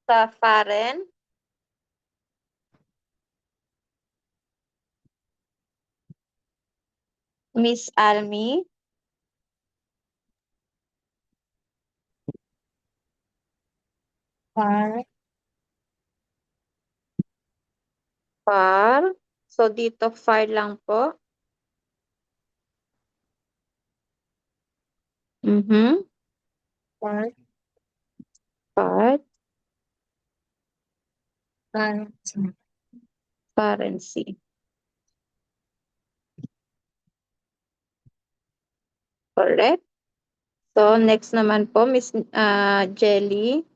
Sa Faren. Miss Almi. Far. Far. So, dito far lang po. Far. Part. Far. Currency. Correct. So, next naman po, Miss Jelly.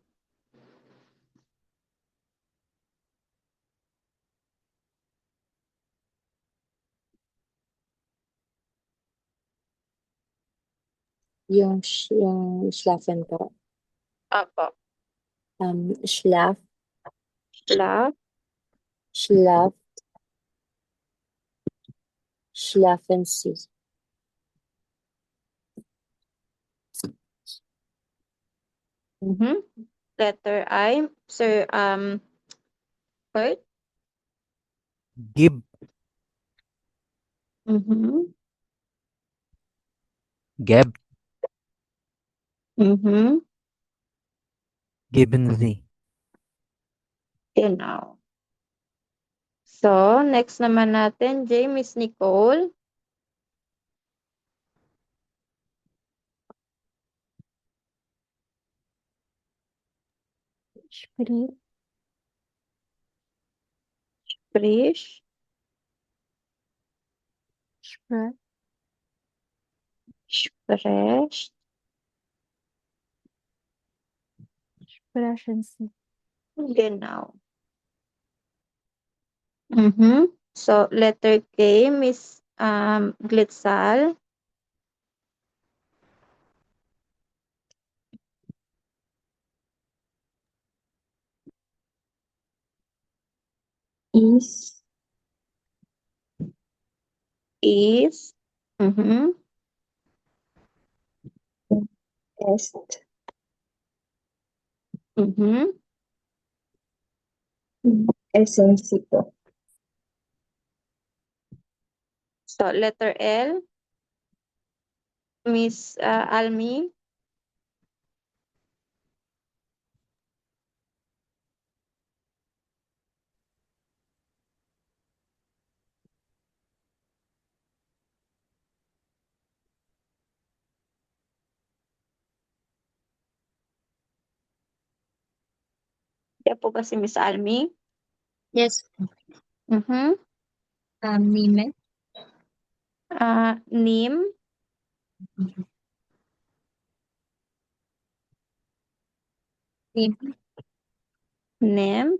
Yung schlafen po. Apo. Schlaf. Schlaf. Schlaf. Schlafen Sie. Letter I. Sir, Kurt. Give. Gab. Given the. Genau. So, next naman natin, Miss Nicole. Sprich. Frisch. Sprach. Fresh. Sprechen Sie. Genau. So, letter K, Miss Glitzal. Is. Is. Est. Essen Sie po. So, letter L, Miss Almi. Yan po ba si Miss Almi? Yes. Nime. Nim. Nim. Nem.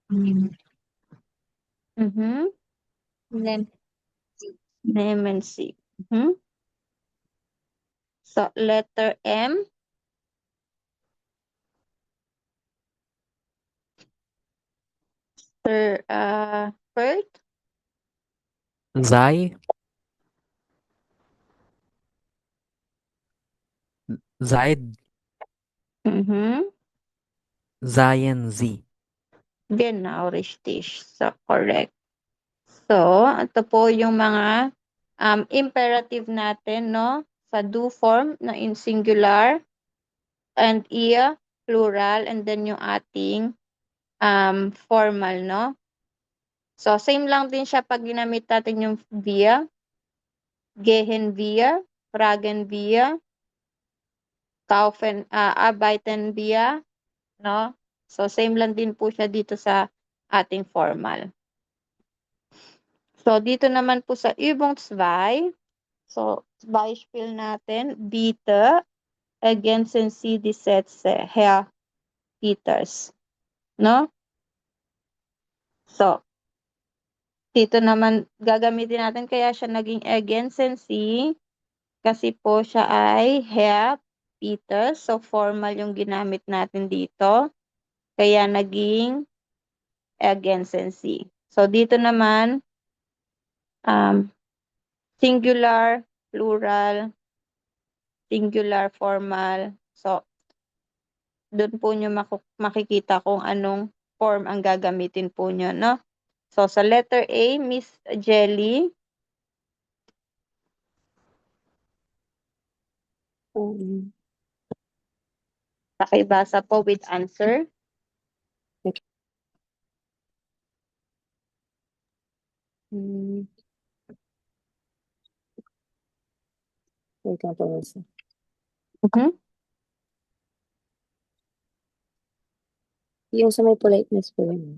Nim. Mhm. Nem. Nem and C. So, letter M. Sir Kurt. Zai. Zaid. Zion Z. Genau, richtig. So, correct. So, ito po yung mga imperative natin, no? Sa do form na in singular and ia, plural, and then yung ating formal, no? So, same lang din siya pag ginamit natin yung via, gehen via, fragen via, kaufen, arbeiten via, no? So, same lang din po siya dito sa ating formal. So, dito naman po sa Übung 2, so, Beispiel natin, bitte ergänzen Sie die Sätze, Herr Peters. No? So, dito naman gagamitin natin kaya siya naging ergänzen Sie kasi po siya ay Herr Peters. So, formal yung ginamit natin dito. Kaya naging ergänzen Sie. So, dito naman singular, plural, singular, formal. So, doon po nyo makikita kung anong form ang gagamitin po nyo, no? So, sa letter A, Miss Jelly, pakibasa po with answer. Wait lang po, Rosa. Mhm. Yung sa may politeness po yun.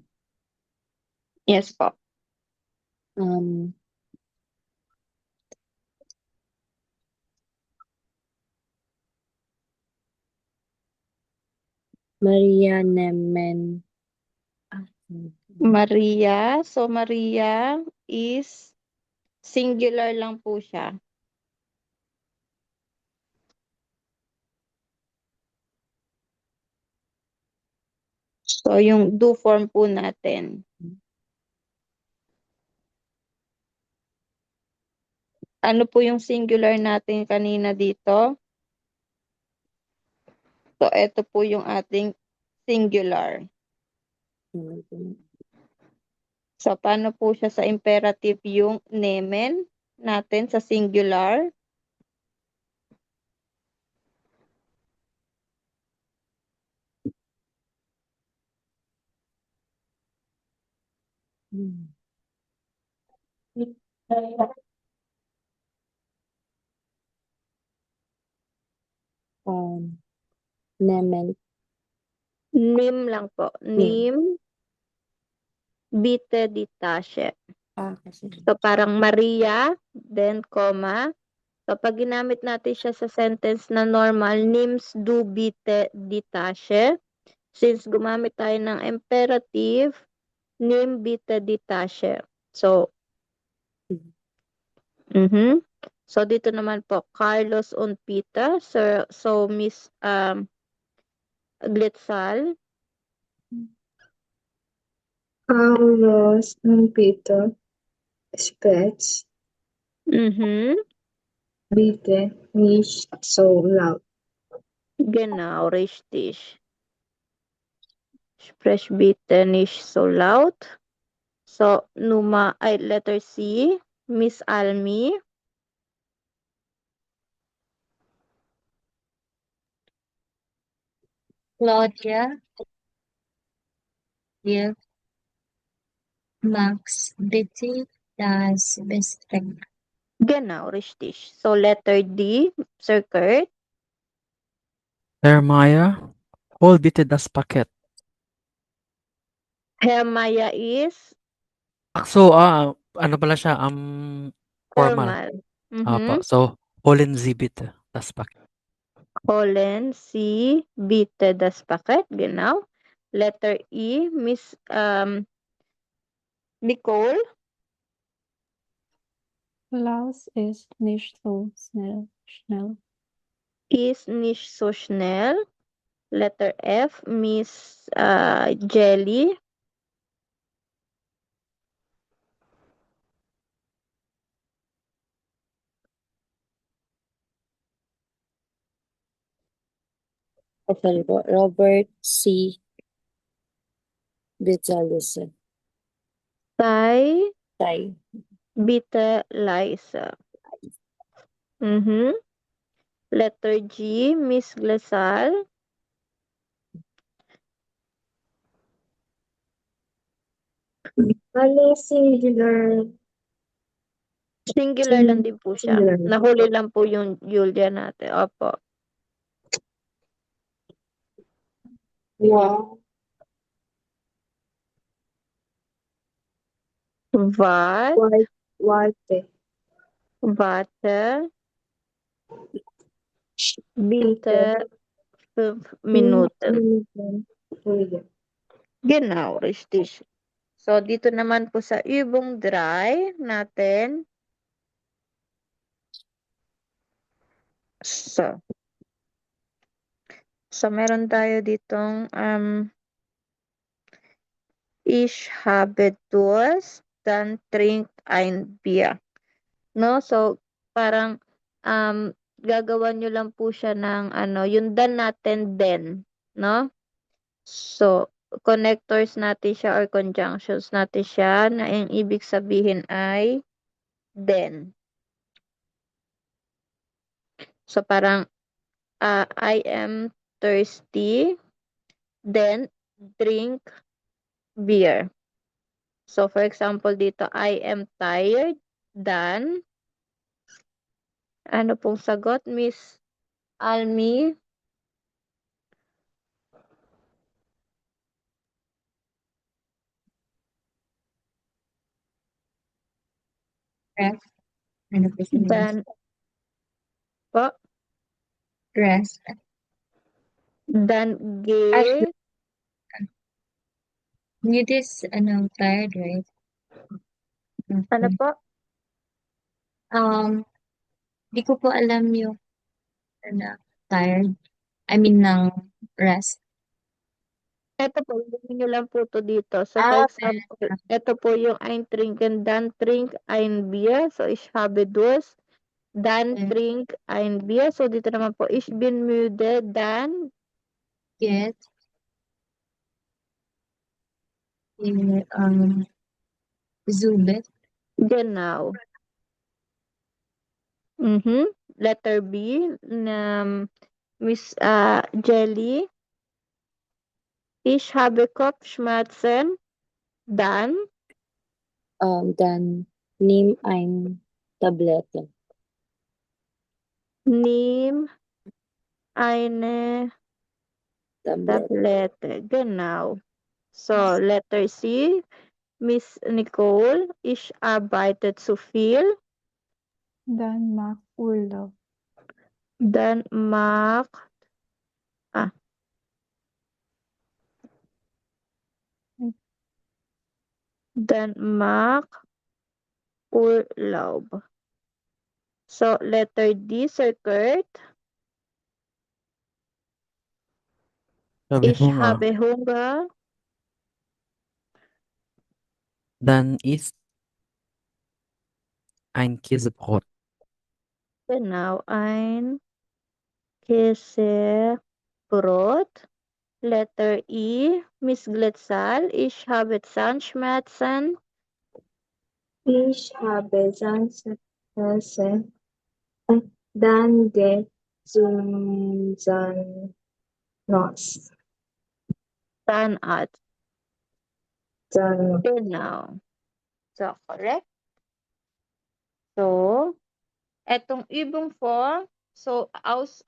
Yes po. Maria Nemen. Maria. So, Maria is singular lang po siya. So, yung do form po natin. Ano po yung singular natin kanina dito? So, ito po yung ating singular. So, paano po siya sa imperative yung nemen natin sa singular? Nemen. Nim lang po. Nim, bite, ditache. Kasi. So, parang Maria, then comma. So, pag ginamit natin siya sa sentence na normal, nims do bite, ditache. Since gumamit tayo ng imperative, nim bite, ditache. So, So, dito naman po, Carlos on Pita. So Miss Glitzal. Carlos und Peter Spitz, bitte nicht so laut. Genau, richtig. Sprech bitte nicht so laut. So, letter C, Miss Almi. Claudia, Dirk, Max, bitte das Beste. Genau, richtig. So, letter D, Sir Kurt. Hermaya, hol bitte das Paket. Hermaya is So, ano pala siya, formal. formal. Apa, so, holen Sie bitte das Paket. Holen Sie bitte das Paket. Genau. Letter E, Miss Nicole. Klaus ist nicht so schnell. Is nicht so schnell. Letter F, Miss Jelly. Sorry po, Robert C. Gonzalez. Tai Tai. bitte leise. Letter G, Miss Glesal. Bale, singular. Singular lang din po siya. Singular. Nahuli lang po yung Julia natin. Opo. Wow. Wat, Warte. warte, bitte 5 Minuten. Genau, richtig. So, dito naman po sa Übung 3 natin. So meron tayo ditong ich habe Durst, dann trink ein Bier. No? So, parang gagawa nyo lang po siya ng yung dan natin then. no? So, connectors natin siya or conjunctions natin siya na ang ibig sabihin ay then. So, parang I am thirsty, then drink beer. So, for example, dito, I am tired, then, ano pong sagot, Miss Almi? Rest. Ano po siya? Then, po, Rest. then, Actually, give, it is, tired, right? ano Okay. po? Di ko po alam yung, tired. I mean, ng rest. Ito po, gawin nyo lang po to dito. So, for Ah, example, ito po yung ein trinken, dann trink ein Bier. So, ich habe Durst. Dann Okay. trink ein Bier. So, dito naman po, ich bin müde. Dann, get, Zubet. genau. Mhm. Letter B, Miss Jelly. Ich habe Kopfschmerzen. Dann, Dann nimm ein Tablette. nimm eine Tablette. Tablette. Genau. So, letter C, Miss Nicole, ich arbeite zu viel. Dann mach Urlaub. Dann mach, ah, dann mach Urlaub. So, letter D, Sir Kurt, Sabi ich ko nga, habe Hunger. dann isst ein Käsebrot. Genau, ein Käsebrot. Letter E, Miss Gletzal, ich habe Zahnschmerzen. Ich habe Zahnschmerzen. Dann geh zum Zahnarzt. Zahnarzt. Dann Genau. So, correct. So, etong Übung 4, so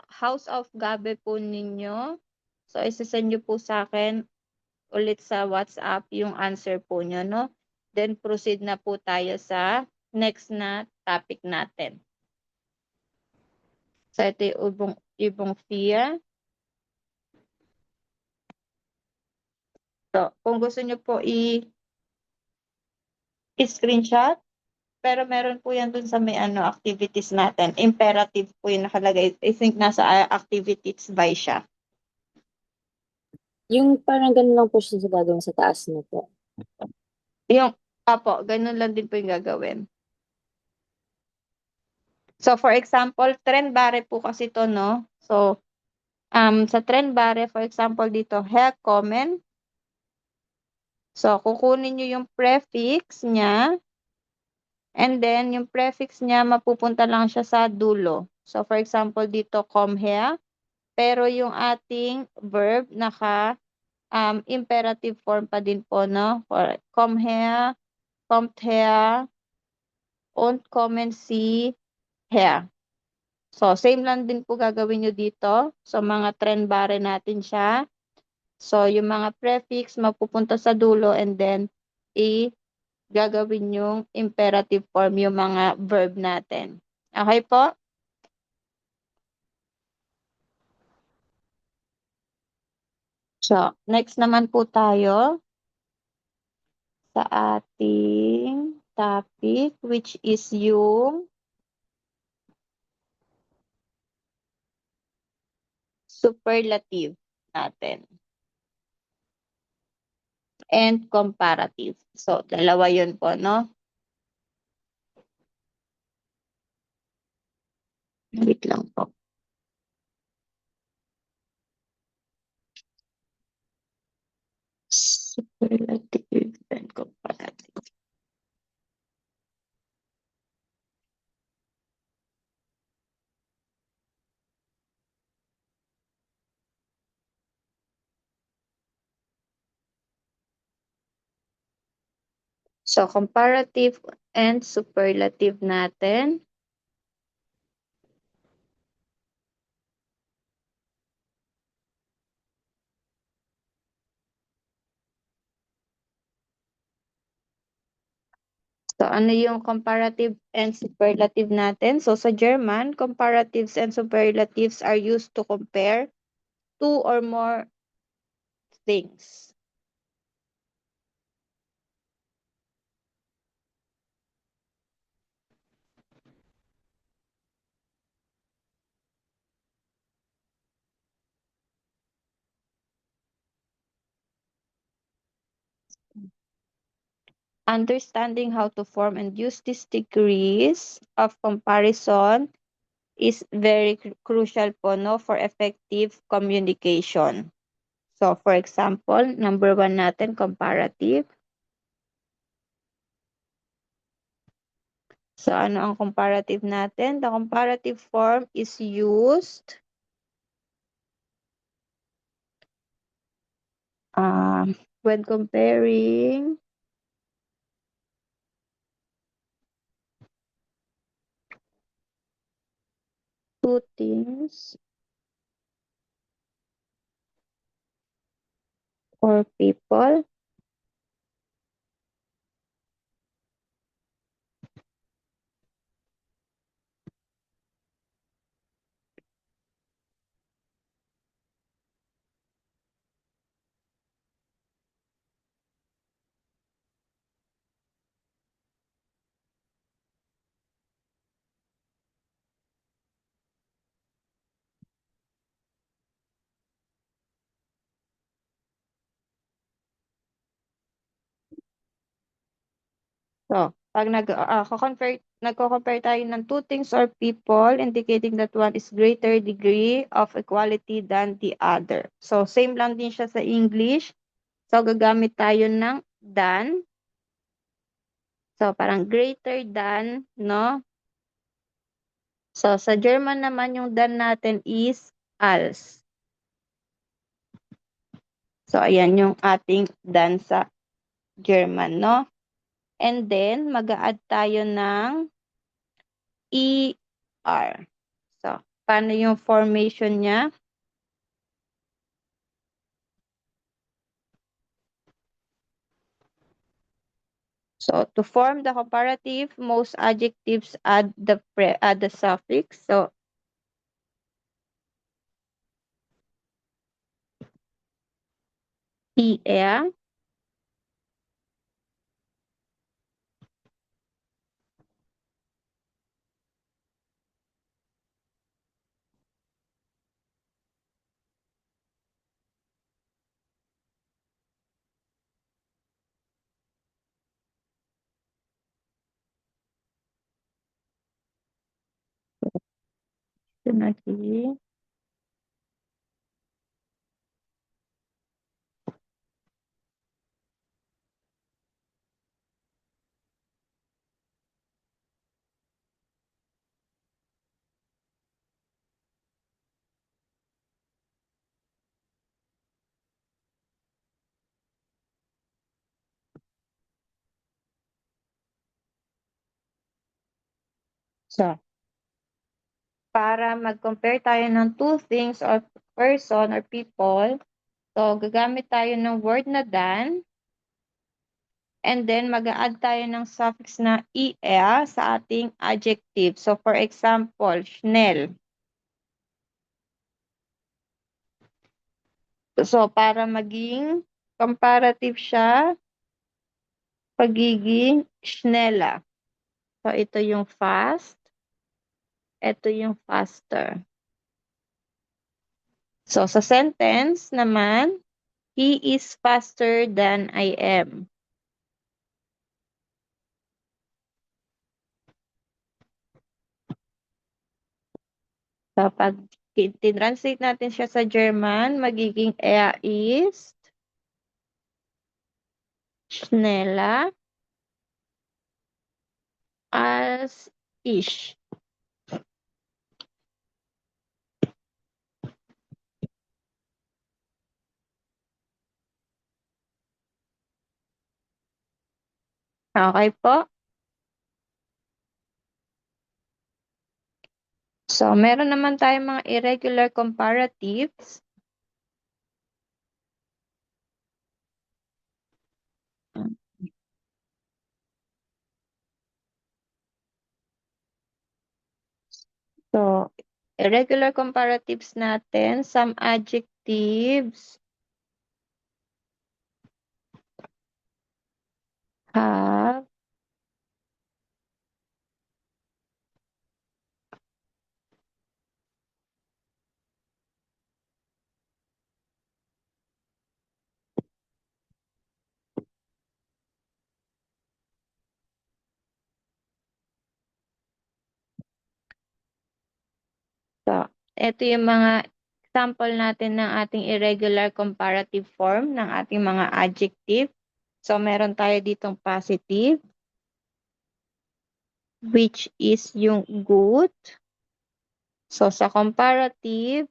House of Gabe po ninyo. So, isasend nyo po sa akin ulit sa WhatsApp yung answer po nyo, no? Then, proceed na po tayo sa next na topic natin. So, ito yung Übung 4. So, kung gusto nyo po i-screenshot, pero meron po yan dun sa may activities natin. Imperative po yung nakalagay. I think nasa activities by siya. Yung parang ganun lang po siya sa gagawin sa taas na po. Yung, apo, ganun lang din po yung gagawin. So, for example, trend bare po kasi to, no? So, sa trend bare, for example, dito, herkommen. So, kukunin nyo yung prefix niya, and then, yung prefix niya, mapupunta lang siya sa dulo. So, for example, dito, come here. Pero yung ating verb, imperative form pa din po, no? For come here, kommt her, und kommen Sie her. So, same lang din po gagawin nyo dito. So, mga trend bare natin siya. So, yung mga prefix mapupunta sa dulo and then gagawin yung imperative form yung mga verb natin. Okay po? So, next naman po tayo sa ating topic which is yung superlative natin. And comparative. So, dalawa yun po, no? Wait lang po. Superlative and comparative. So, comparative and superlative natin. So, ano yung comparative and superlative natin? So, sa German, comparatives and superlatives are used to compare two or more things. Understanding how to form and use these degrees of comparison is very crucial po, no, for effective communication. So, for example, number 1 natin, comparative. So, ano ang comparative natin? The comparative form is used when comparing two things or people. So, pag nagko-compare tayo ng two things or people, indicating that one is greater degree of equality than the other. So, same lang din siya sa English. So, gagamit tayo ng than. So, parang greater than, no? So, sa German naman, yung than natin is als. So, ayan yung ating than sa German, no? And then, mag-a-add tayo ng ER. So, paano yung formation niya? So, to form the comparative, most adjectives add the suffix. So, ER. Lagi. So, para mag-compare tayo ng two things or person or people, so gagamit tayo ng word na than, and then mag-a-add tayo ng suffix na er sa ating adjective. So, for example, schnell. So, para maging comparative siya, pagiging schneller. So, ito yung fast. Ito yung faster. So, sa sentence naman, he is faster than I am. So, pag tinranslate natin siya sa German, magiging er ist Schneller als ich. Okay po. So, meron naman tayong mga irregular comparatives. So, irregular comparatives natin, some adjectives have So, ito yung mga example natin ng ating irregular comparative form ng ating mga adjective. So, meron tayo ditong positive, which is yung good. So, sa comparative,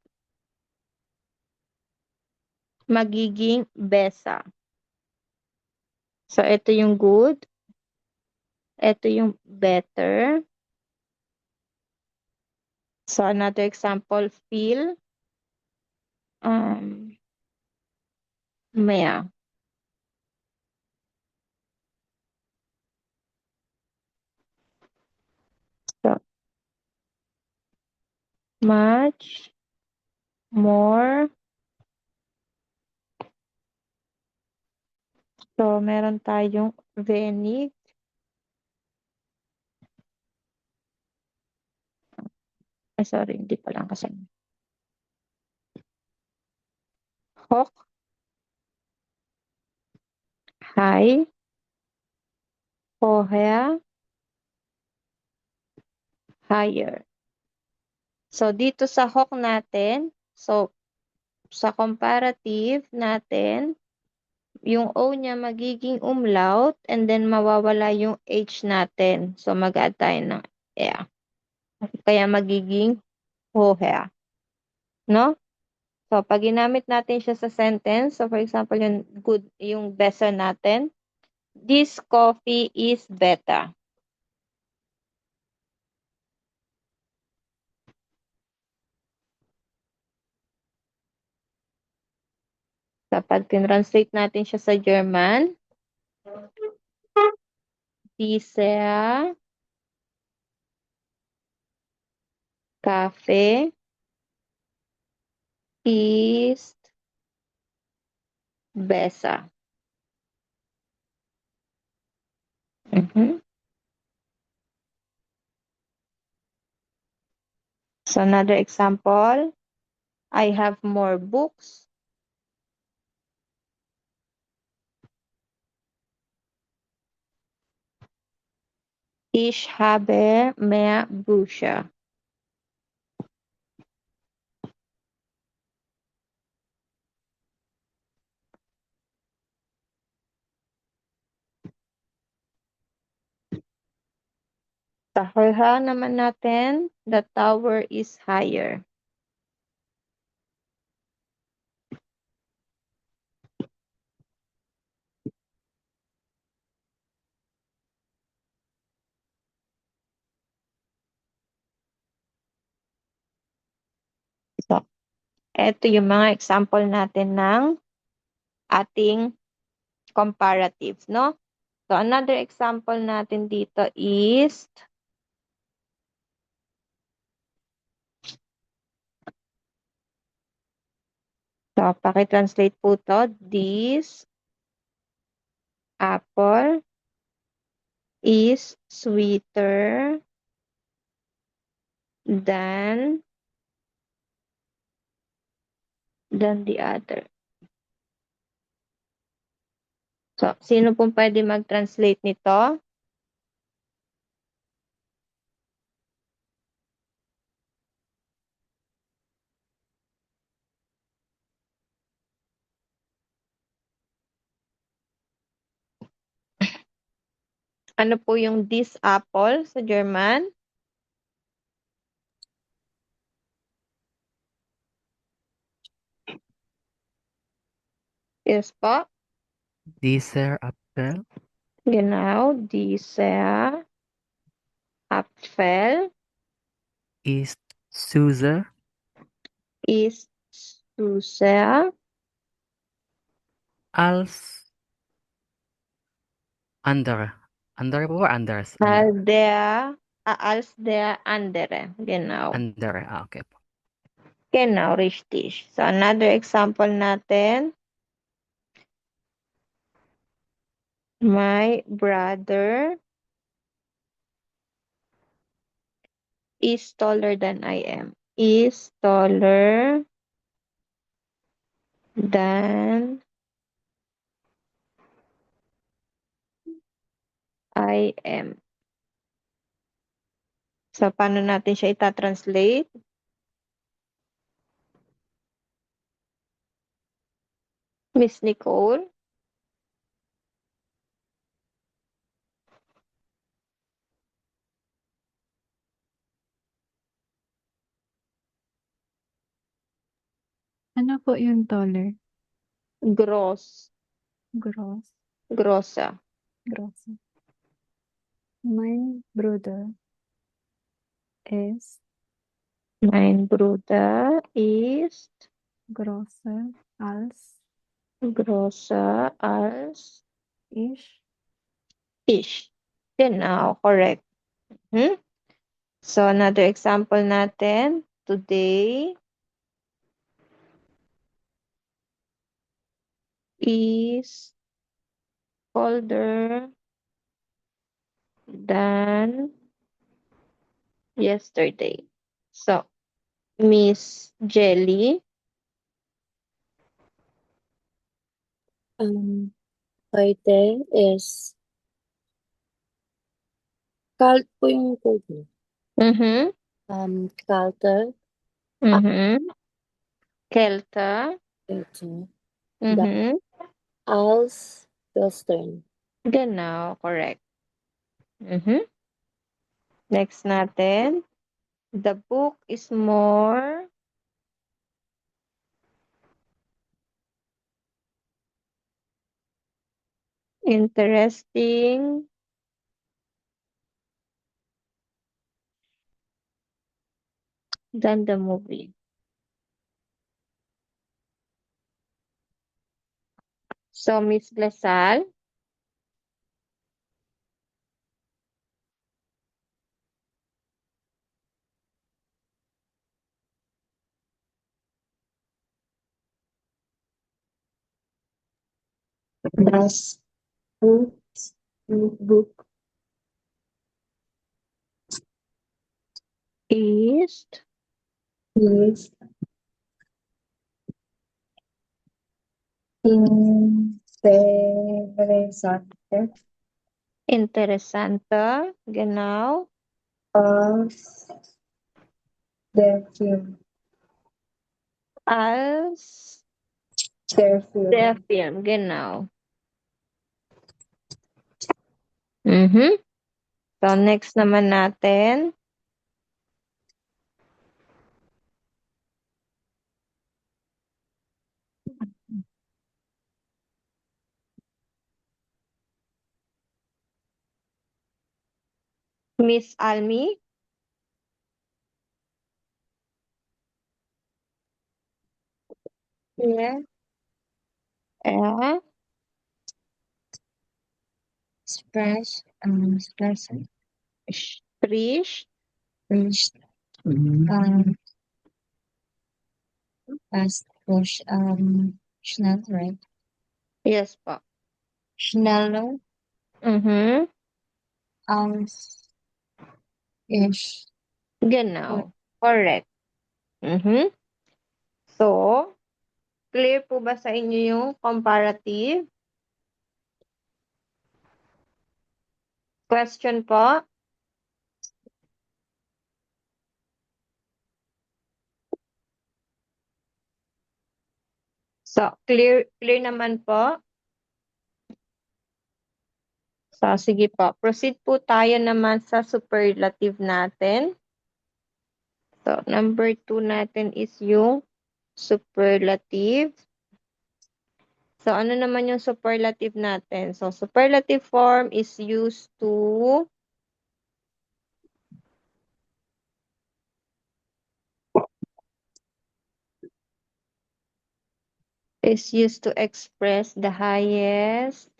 magiging besa. So, ito yung good. Ito yung better. So, another example, feel. Maya. So, much more. So, meron tayong wenig. Ay, sorry, hindi pa lang kasama. Hawk. High. Hoher. Higher. So, dito sa hawk natin, so, sa comparative natin, yung O niya magiging umlaut and then mawawala yung H natin. So, mag-add tayo ng E. Kaya magiging hoher. No? So, pag ginamit natin siya sa sentence, so for example, yung good, yung better natin, this coffee is better. Kapag tinranslate natin siya sa German, dieser Kaffee ist besser. Mhm. So another example, I have more books. Ich habe mehr Bücher. Sa hoher naman natin, the tower is higher. So, ito yung mga example natin ng ating comparative, no? So, another example natin dito is so, paki-translate po to. This apple is sweeter than the other. So, sino pong pwede mag-translate nito? Ano po yung this apple sa German? Yes po. Dieser Apfel Genau, dieser Apfel ist süßer ist süßer als andere. Andere po ba? Anders. als der andere. Genau. Andere. Okay po. Genau, richtig. So, another example natin. My brother is taller than I am. Is taller than I am. So, paano natin siya ita-translate? Miss Nicole? Ano po yung taller? Gross. Gross. Grossa. Gross. Mein Bruder ist Mein Bruder ist größer grosser als ich. ich. Genau, correct. Hmm? So, another example natin. Today is colder than yesterday. So, Miss Jelly, Heute is kalt po yung cold niya. mhm, Kalter, mhm, Kelta, ito, mhm, als Western. genau, correct. Mhm. Next natin, the book is more interesting than the movie. So, Miss Blasal, Das book is is interessante interessante, genau, als der Film. als Der Film. der Film, genau. Mhm. So, next naman natin, Miss Almi. Yeah. Yeah. Splash. Splash. Spricht Splash. Fast push. Schnell, right? yes po. Schneller Mhm. als ich. Genau. Correct. Mhm. So, clear po ba sa inyo yung comparative? Question po? So, clear naman po? So, sige po. Proceed po tayo naman sa superlative natin. So, number 2 natin is yung superlative. So, ano naman yung superlative natin? So, superlative form is used to express the highest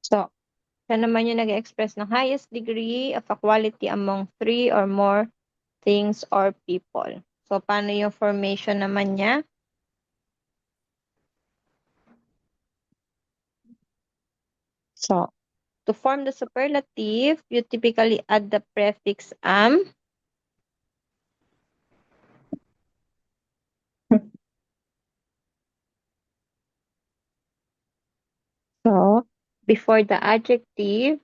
So, siya naman yung nag-express ng highest degree of a quality among 3 or more things or people. So, paano yung formation naman niya? So, to form the superlative, you typically add the prefix am. So, before the adjective,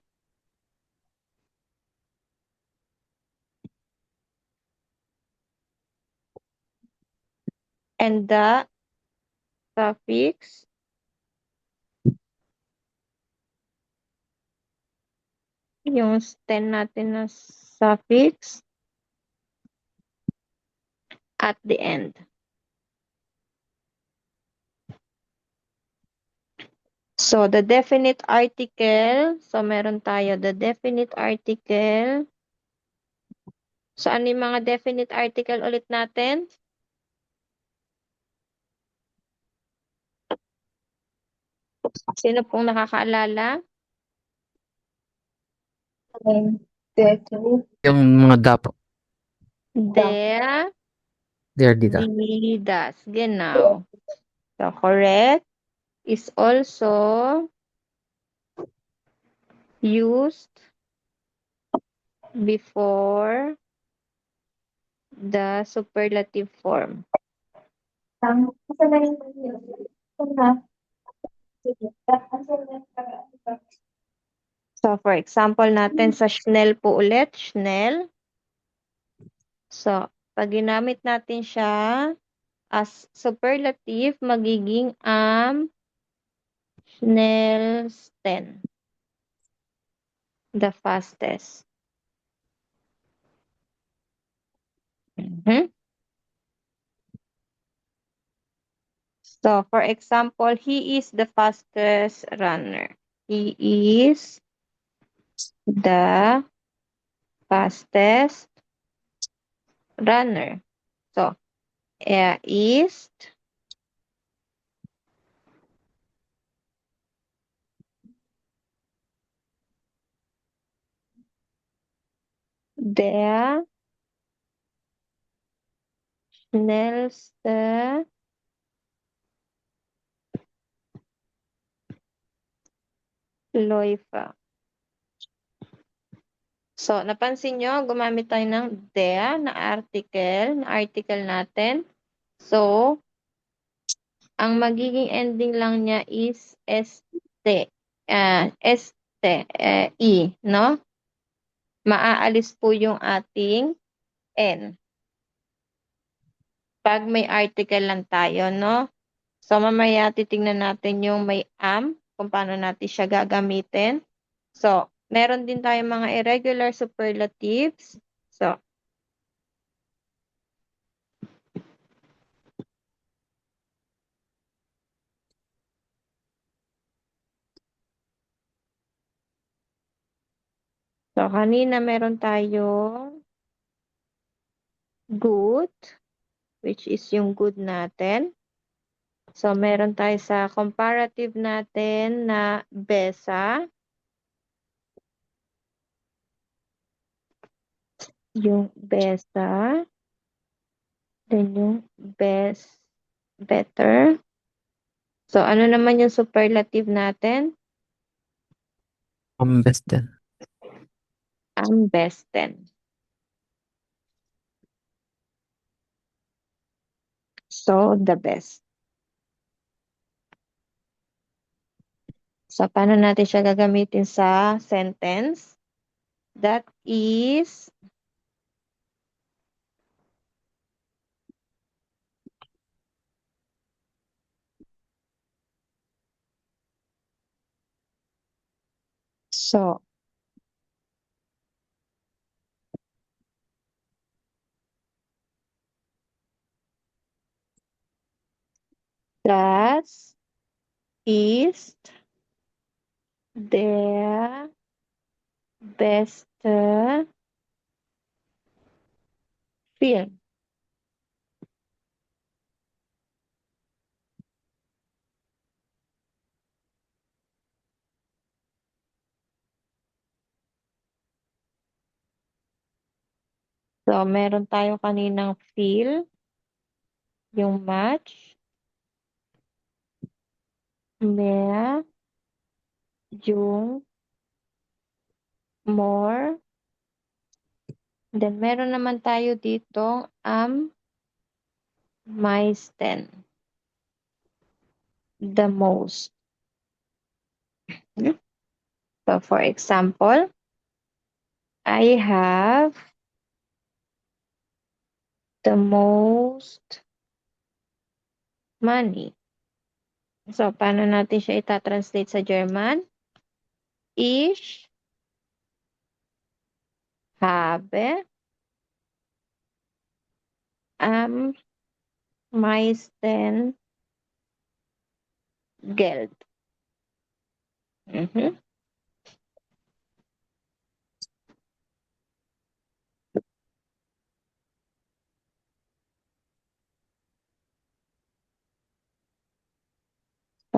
and the suffix yung stem natin na suffix at the end. So, the definite article. So, meron tayo the definite article. So, ano yung mga definite article ulit natin? Sino pong nakakaalala? And definite. Yung mga dapo. Der, There, dita. die, das. Genau. So, correct is also used before the superlative form. Tama. So, for example natin sa Schnell po ulit, Schnell. So, pag ginamit natin siya as superlative, magiging schnellsten. The fastest. Mhm. So, for example, he is the fastest runner. He is the fastest runner. So, er ist der schnellste Läufer. So, napansin nyo, gumamit tayo ng der na article natin. So, ang magiging ending lang niya is este, i, no? Maaalis po yung ating n. Pag may article lang tayo, no? So, mamaya titingnan natin yung may am, kung paano natin siya gagamitin. So, meron din tayong mga irregular superlatives. So, kanina meron tayong good, which is yung good natin. So, meron tayo sa comparative natin na besa. Yung besa. Then yung better. So, ano naman yung superlative natin? Am besten. am besten. So, the best. So, paano natin siya gagamitin sa sentence? That is so. Das ist der beste Film. So, meron tayo kaninang feel, yung match, mehr, yung more, then meron naman tayo dito am meisten, the most. So, for example, I have the most money. So, paano natin siya itatranslate sa German? Ich habe am meisten Geld. Mhm.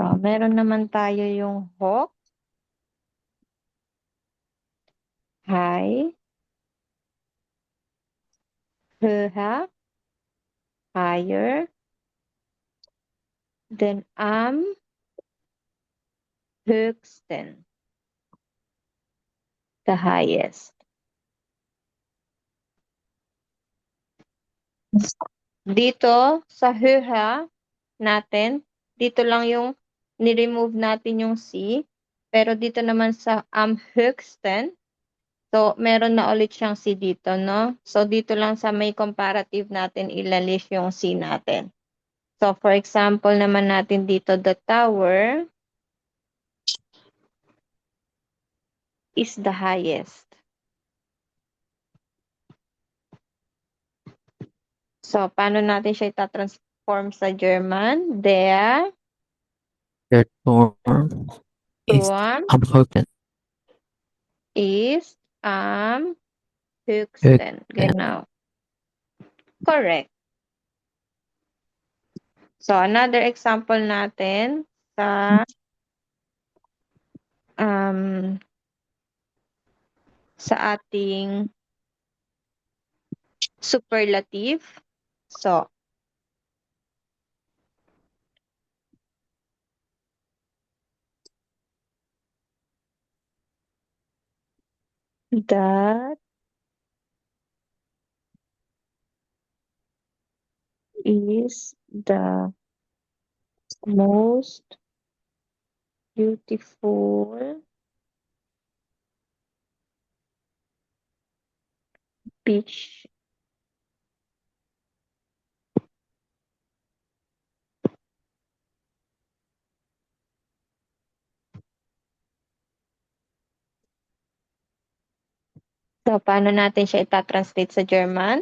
So, meron naman tayo yung hoch, high, höher, higher, then am höchsten, the highest. Dito sa höher natin, dito lang yung ni-remove natin yung C, pero dito naman sa am höchsten, so meron na ulit siyang C dito, no? So dito lang sa may comparative natin ilalist yung C natin. So for example naman natin dito, the tower is the highest. So, paano natin siya itatransform sa German? Der Der Turm ist Turm am höchsten. ist am höchsten. Genau. Correct. So, another example natin sa um, sa ating superlative. So, that is the most beautiful beach. So, paano natin siya itatranslate sa German?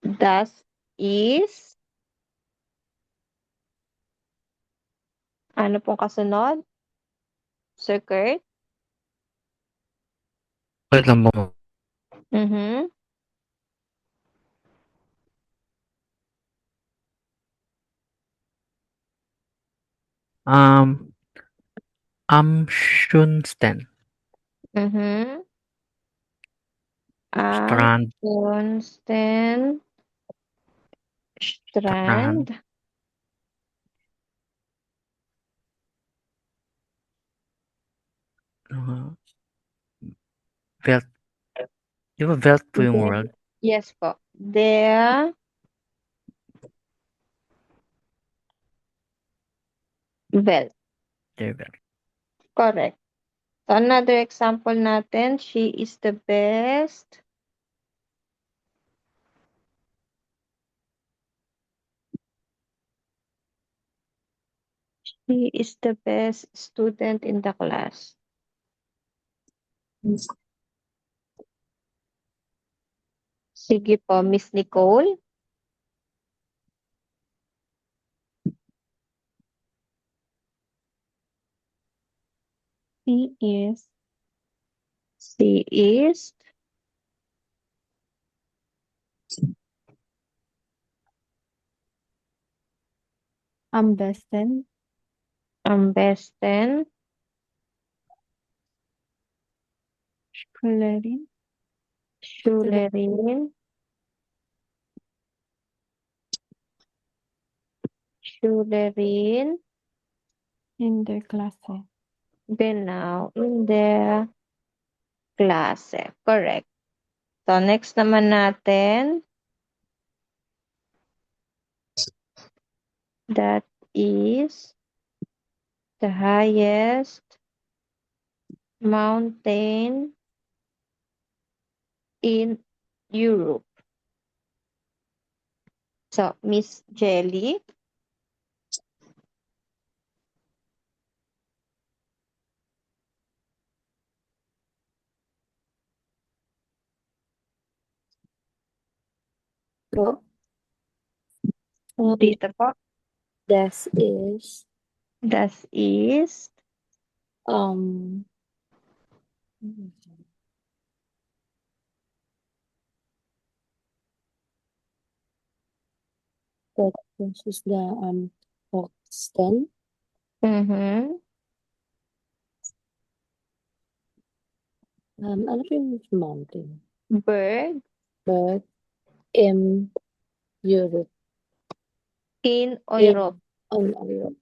Das is, ano pong kasunod? Sir Kurt? Wait lang po. Mhm. Am schönsten. Mhm. Am Strand. schönsten Strand Uh, Welt. Di ba Welt po yung world? Yes po. Der Welt. Der Welt. Correct. So, another example natin, she is the best student in the class. Sige po, Miss Nicole. She is She is am besten am besten Schülerin Schülerin in der Klasse. genau in der Klasse. Correct. So, next naman natin, that is the highest mountain in Europe. So, Miss Jelly. Po. Dito po. Das ist Das ist um this is the Hoxton. mhm, Ano po yung mountain? bird But in Europe. in Europe. Europe.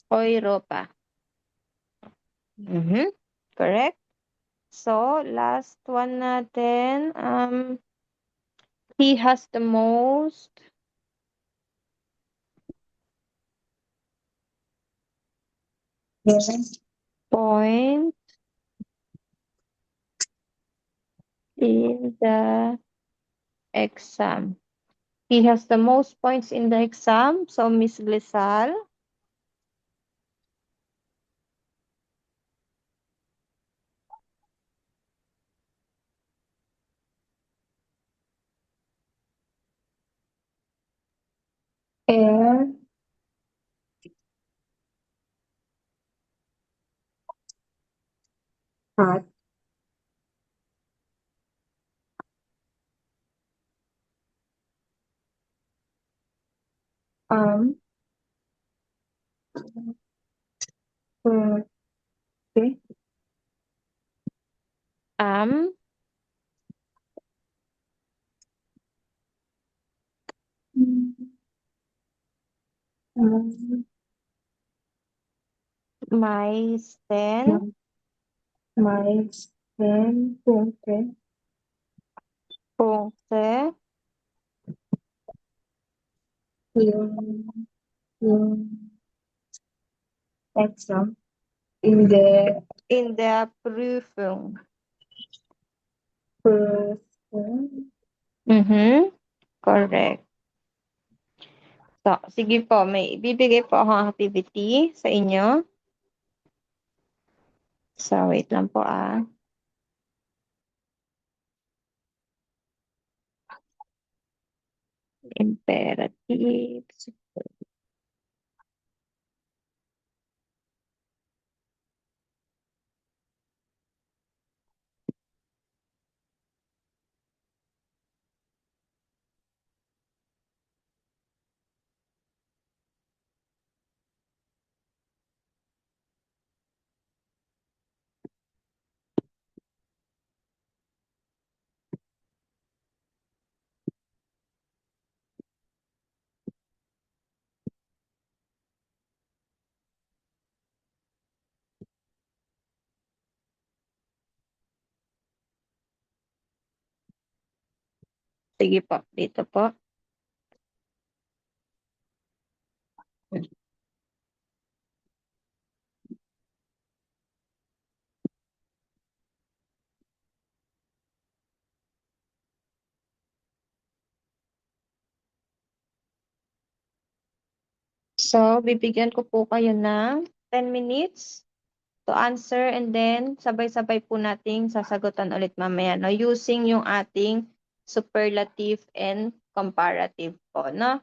Europa. Mhm, correct. So, last one natin, he has the most point in the exam. He has the most points in the exam. So, Miss Lizal. Er hat am okay. Am am meisten meisten Punkte Punkte im, im Exam in der in der Prüfung. Prüfung. Mhm, correct. So, sige po, may ibibigay po akong activity sa inyo. So, wait lang po Imperatives. Sige po, dito po. So, bibigyan ko po kayo ng 10 minutes to answer and then sabay-sabay po nating sasagutan ulit mamaya, no? Using yung ating superlative and comparative po, no?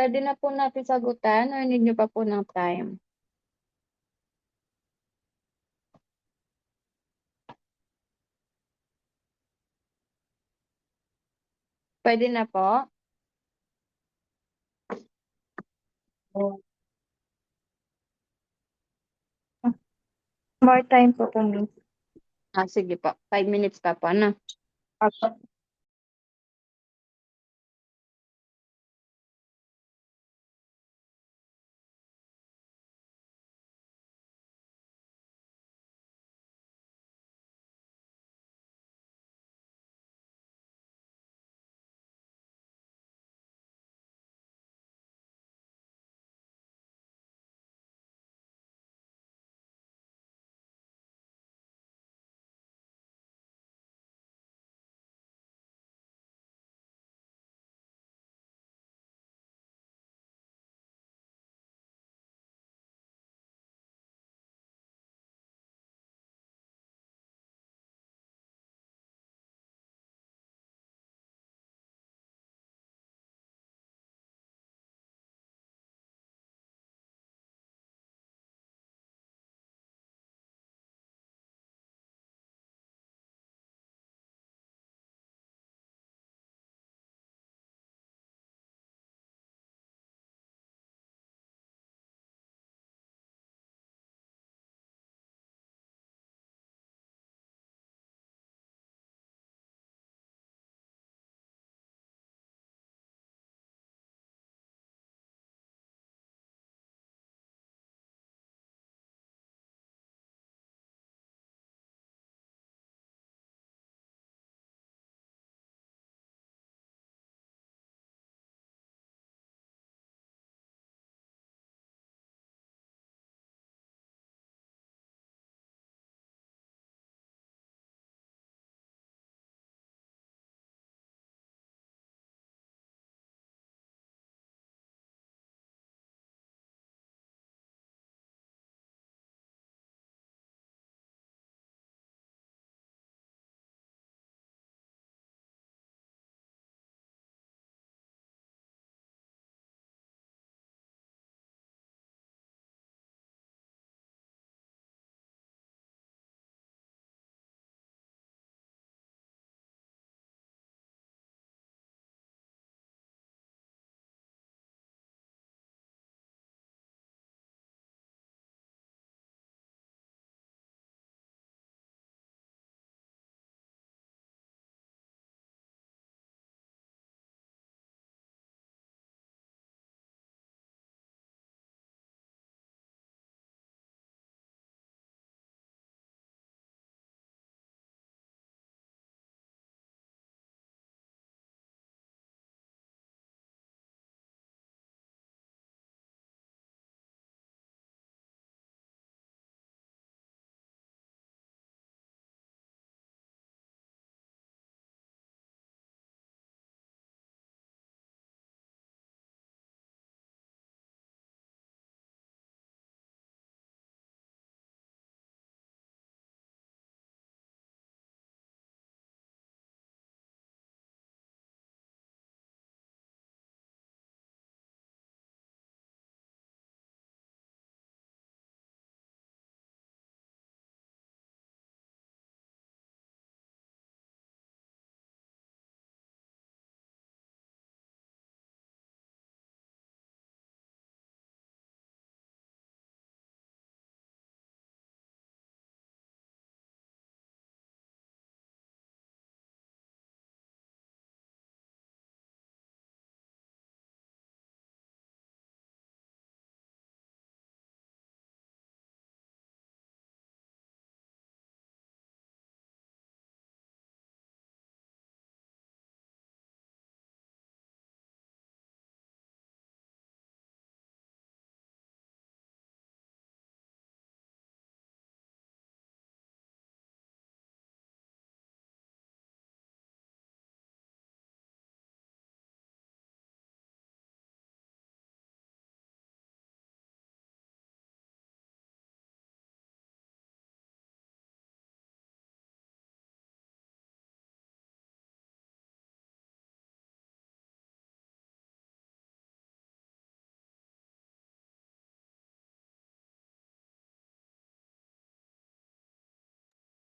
pwede na po natin sagutan or need nyo pa po ng time? Pwede na po? More time po po, Miss. Sige po. 5 minutes pa po, ano? Opo.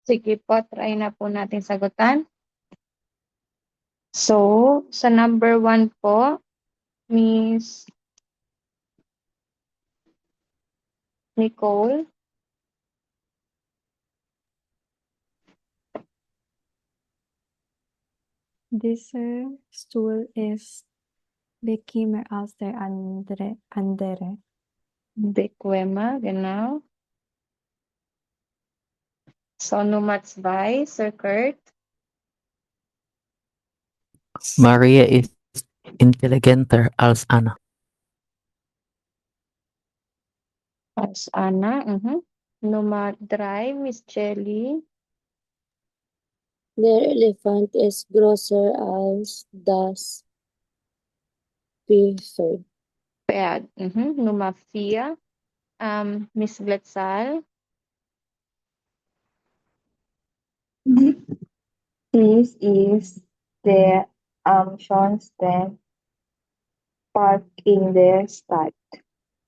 Sige po, try na po natin sagutan. So, sa number 1 po, Miss Nicole. Dieser Stuhl ist bequemer als der andere. Bequema, genau. So, Nummer 2, Sir Kurt. Maria ist intelligenter als Anna. Als Anna. Nummer 3, Miss Jelly. Der Elefant ist größer als das Pferd. Pferd. Nummer 4, Miss Bletzal. This is the schönste Park in der Stadt.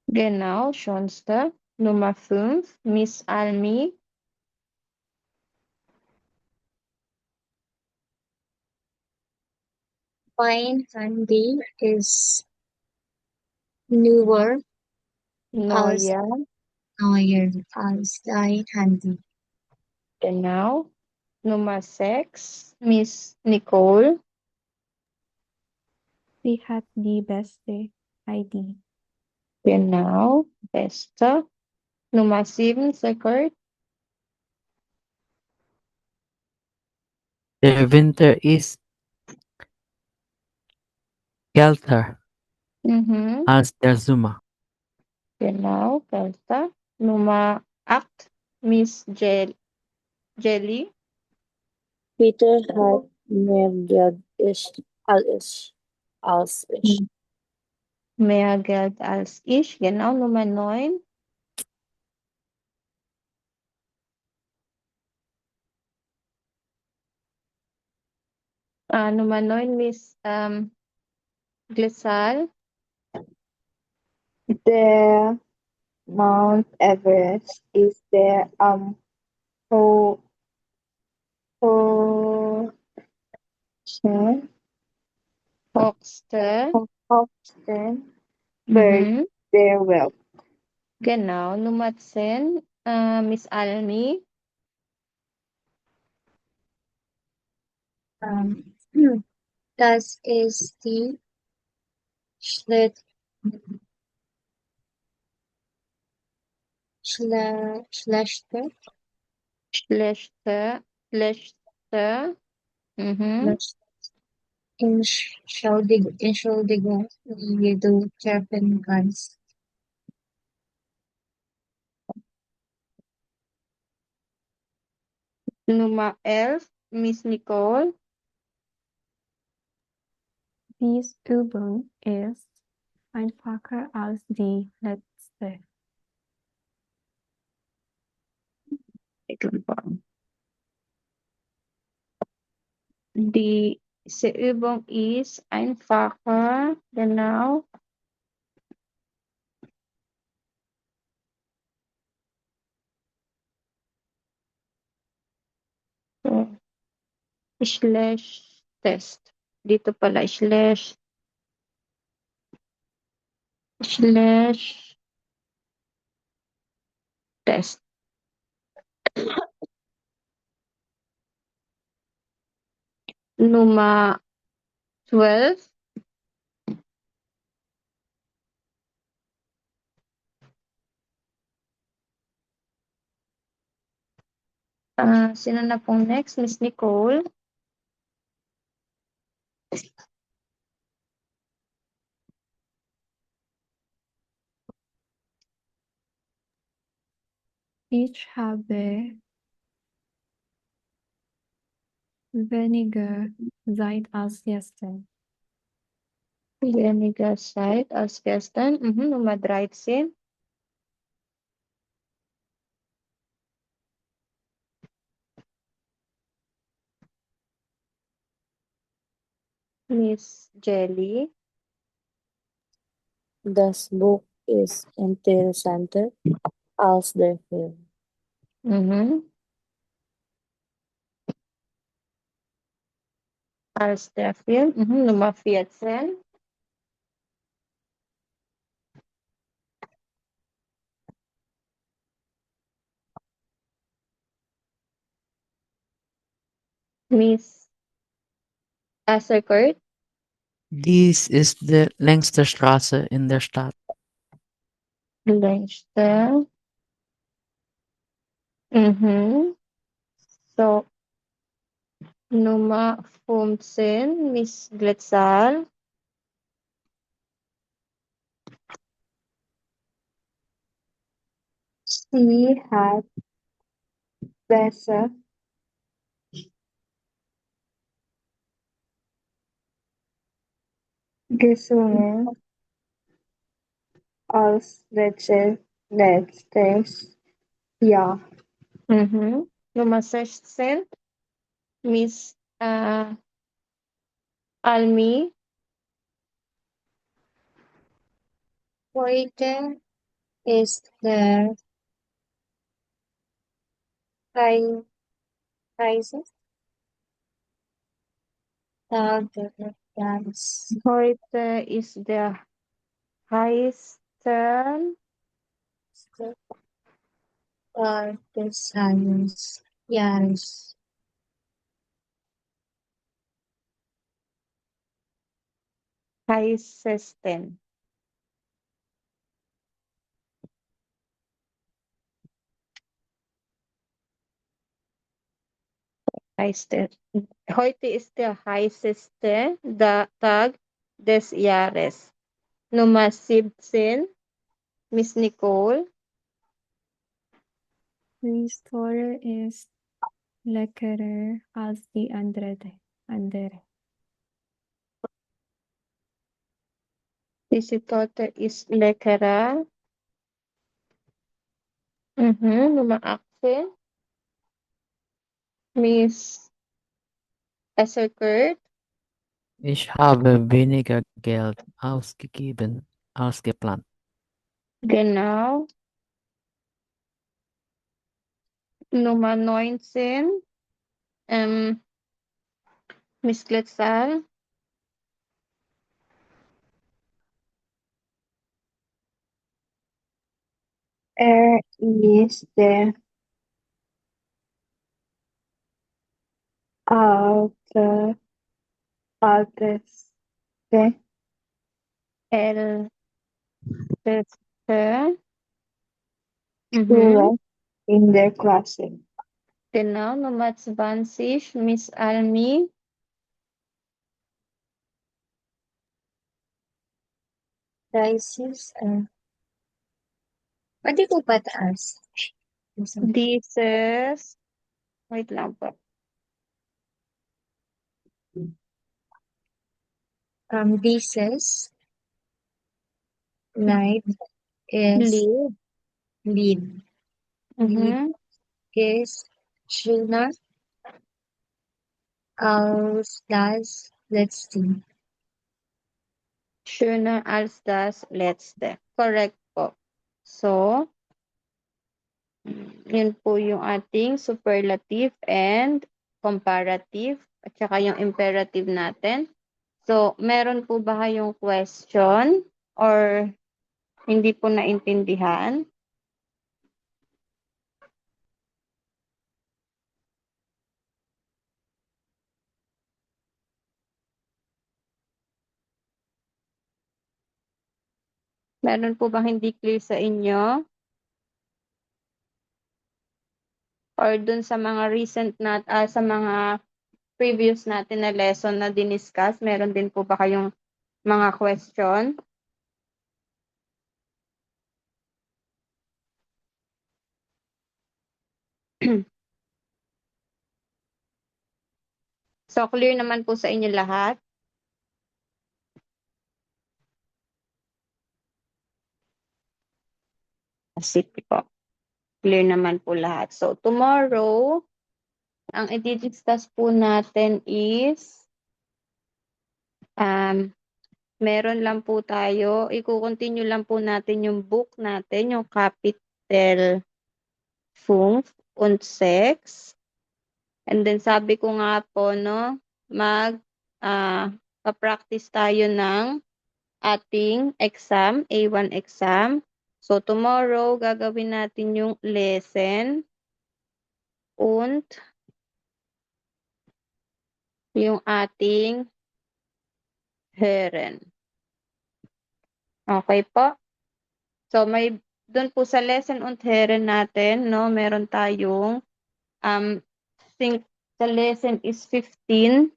Genau, schönste. Nummer 5, Miss Almi. Mein Handy is newer als Neuer. neuer als dein Handy. Genau. Nummer 6, Miss Nicole. Sie hat die beste ID. Genau, beste. Nummer 7, Sir Kurt. Der Winter ist kälter Mhm, als der Sommer. genau, beste. Nummer 8, Miss Jelly. Peter hat mehr Geld als ich. Mehr Geld als ich. Genau, Nummer 9. Nummer 9, Miss Glissal. Der Mount Everest is the ho ho Hochste. höchsten Berg Mhm, der Welt. genau, Nummer 10, Miss Almi. Ähm, Das ist die Schlet schlechte Schlechte. Mhm. Entschuldigung, die du treffen kannst. Nummer 11, Miss Nicole. Dies Übung ist einfacher als die letzte. Diese Übung ist einfacher, genau. So, Schlechtest. Dito pala, Schlechtest. Nummer 12, sino na pong next? Miss Nicole. Ich habe weniger Zeit als gestern. Weniger Zeit als gestern. Nummer 13. Miss Jelly. Das Buch ist interessanter als der Film. als der Film. Nummer 14. Miss Asserkurt. Dies ist die längste Straße in der Stadt. Längste. So, Nummer 15, Miss Gletzal. She had besser gesungen als letztes Jahr. Nummer 16, Miss Almi. Heute ist der heißeste Tag des Jahres. Heute ist der heißeste Tag des Jahres. heißesten. Heißte. Heute ist der heißeste Tag des Jahres. Nummer 17, Miss Nicole. Die Story ist leckerer als die andere. Diese Torte ist leckerer. Nummer 18, Miss Esserkurt. Ich habe weniger Geld ausgegeben als geplant. Genau. Nummer 19, Miss Gletzal. Ist der älteste Älteste. Schüler in der Klasse. Genau, Nummer 20, Miss Almi. Crisis. Pwede ko ba taas? Dieses, wait lang po. Dieses light is lead is schöner als das letzte. Schöner als das letzte. Correct po. So, yun po yung ating superlative and comparative at saka yung imperative natin. So, meron po ba kayong question or hindi po naintindihan? Meron po bang hindi clear sa inyo? Or dun sa mga sa mga previous natin na lesson na diniscuss, meron din po ba kayong mga question? So, clear naman po sa inyo lahat? Sige po. Clear naman po lahat. So, tomorrow, ang i-discuss po natin is meron lang po tayo, i-continue lang po natin yung book natin, yung Kapitel 5 und 6. And then sabi ko nga po, no, pa-practice tayo ng ating exam, A1 exam. So, tomorrow, gagawin natin yung lesson und yung ating Hören. Okay po? So, doon po sa lesson und Hören natin, no, meron tayong, think the lesson is 15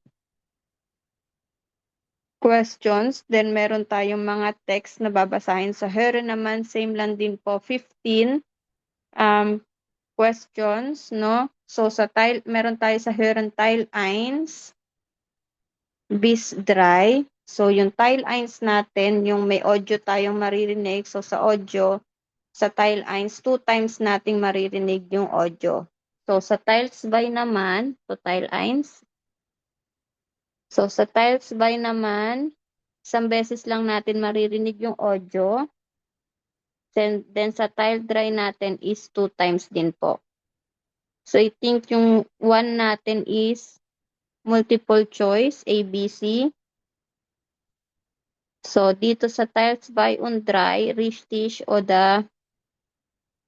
questions. Then, meron tayong mga text na babasahin. Sa Hören naman, same lang din po, 15 questions, no? So, meron tayo sa Hören Teil 1 bis 3. So, yung Teil 1 natin, yung may audio tayong maririnig. So, sa audio, sa Teil 1, 2 times nating maririnig yung audio. So, sa Teil 2 naman, so Teil 1. So, sa Teil 2 naman, isang beses lang natin maririnig yung audio. Then sa Teil 3 natin is 2 times din po. So, I think yung 1 natin is multiple choice, ABC. So, dito sa Teil 2 und 3, richtig oder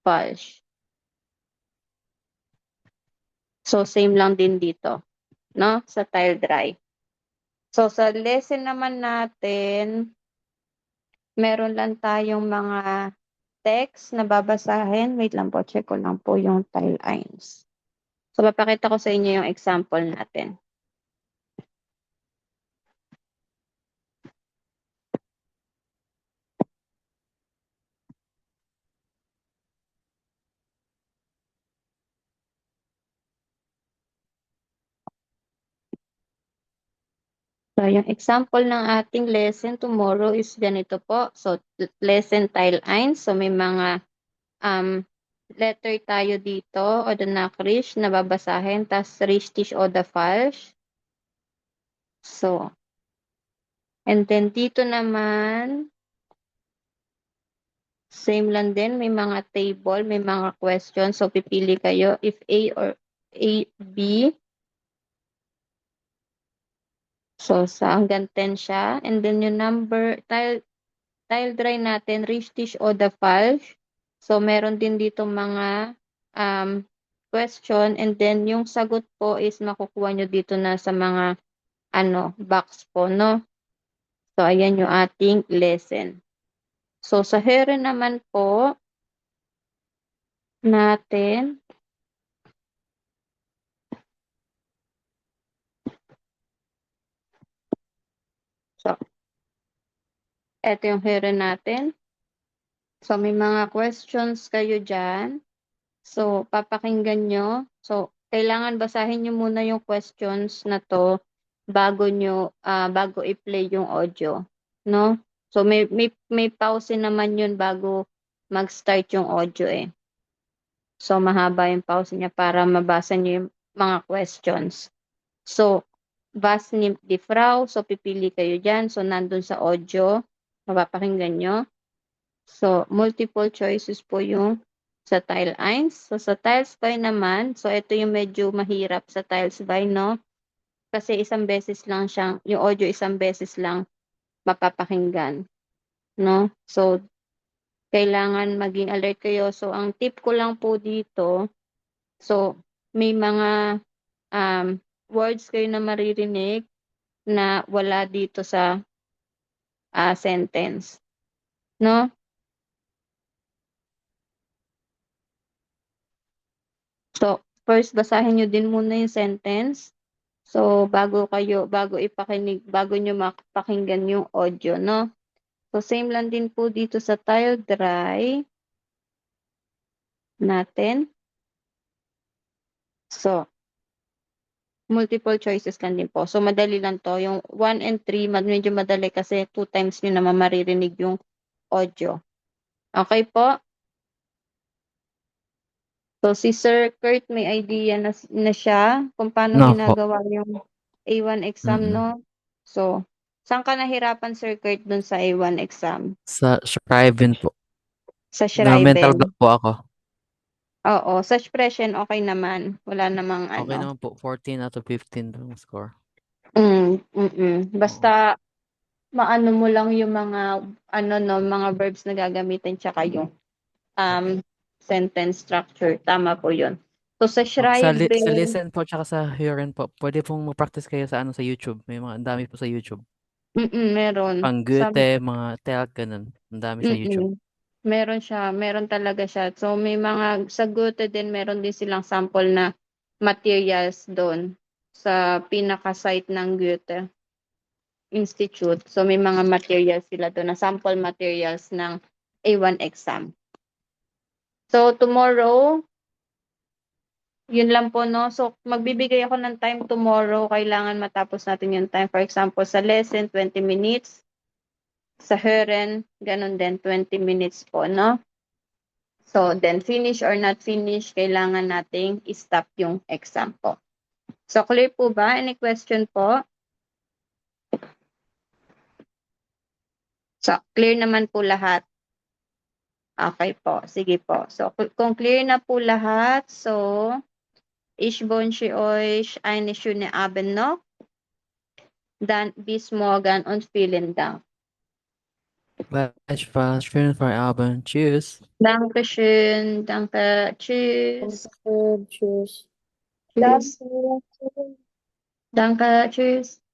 falsch. So, same lang din dito, no? Sa Teil 3. So, sa lesson naman natin, meron lang tayong mga text na babasahin. Wait lang po, check ko lang po yung Teil 1. So, papakita ko sa inyo yung example natin. So, yung example ng ating lesson tomorrow is ganito po. So, lesson Teil 1. So, may mga letter tayo dito o the Nachricht na babasahin. Tas richtig o the falsch. So, and then dito naman, same lang din. May mga table, may mga questions. So, pipili kayo if A or A, B. So, sa hanggang 10 siya. And then yung number, Teil 3 natin, richtig o the falsch. So, meron din dito mga question. And then, yung sagot po is makukuha nyo dito na sa mga box po, no? So, ayan yung ating lesson. So, sa Hören naman po natin, so, eto yung Hören natin. So, may mga questions kayo dyan. So, papakinggan nyo. So, kailangan basahin nyo muna yung questions na to bago i-play yung audio, no? So, may pause naman yun bago mag-start yung audio eh. So, mahaba yung pause niya para mabasa nyo yung mga questions. So, was nimmt die Frau? So, pipili kayo dyan. So, nandun sa audio. Mapapakinggan nyo. So, multiple choices po yung sa Teil 1. So, sa Teil 2 naman, so ito yung medyo mahirap sa Teil 2, no? Kasi isang beses lang siyang, yung audio isang beses lang mapapakinggan, no? So, kailangan maging alert kayo. So, ang tip ko lang po dito, so, may mga words kayo na maririnig na wala dito sa sentence, no? So, first basahin nyo din muna yung sentence. So, bago nyo mapakinggan yung audio, no? So, same lang din po dito sa Teil 3 natin. So, multiple choices lang din po. So, madali lang to. Yung 1 and 3, medyo madali kasi 2 times nyo naman maririnig yung audio. Okay po? So, si Sir Kurt may idea na siya kung paano No po. ginagawa yung A1 exam, Mm-mm. no? So, saan ka nahirapan, Sir Kurt, dun sa A1 exam? Sa Schreiben po. Sa Na-mental Schreiben. block po ako. Oo, sa expression, okay naman. Wala namang Okay naman po. 14 out of 15 yung score. Basta maano mo lang yung mga ano no, mga verbs na gagamitin tsaka yung um sentence structure. Tama po 'yun. So sa schreiben, Sa listen po tsaka sa hearing po, pwede pong mag-practice kayo sa sa YouTube. May mga ang dami po sa YouTube. meron. Pang Sa Goethe, mga TELC, ganun. Ang dami sa YouTube. Meron siya, meron talaga siya. So may mga sa Goethe din meron din silang sample na materials doon sa pinaka-site ng Goethe Institute. So may mga materials sila doon na sample materials ng A1 exam. So tomorrow, yun lang po no. So magbibigay ako ng time tomorrow. Kailangan matapos natin yung time. For example, sa lesson 20 minutes, sa Hören, ganun din 20 minutes po, no? So then finish or not finish, kailangan nating i-stop yung exam po. So clear po ba? Any question po? So clear naman po lahat. Okay po, sige po. So kung clear na po lahat, so ich wünsche euch eine schöne Abend noch. Dann bis morgen und vielen Dank. Gleichfalls, schönen Feierabend. Tschüss. Dankeschön, danke, tschüss. Dankeschön. Tschüss. Tschüss. Danke. Danke, tschüss.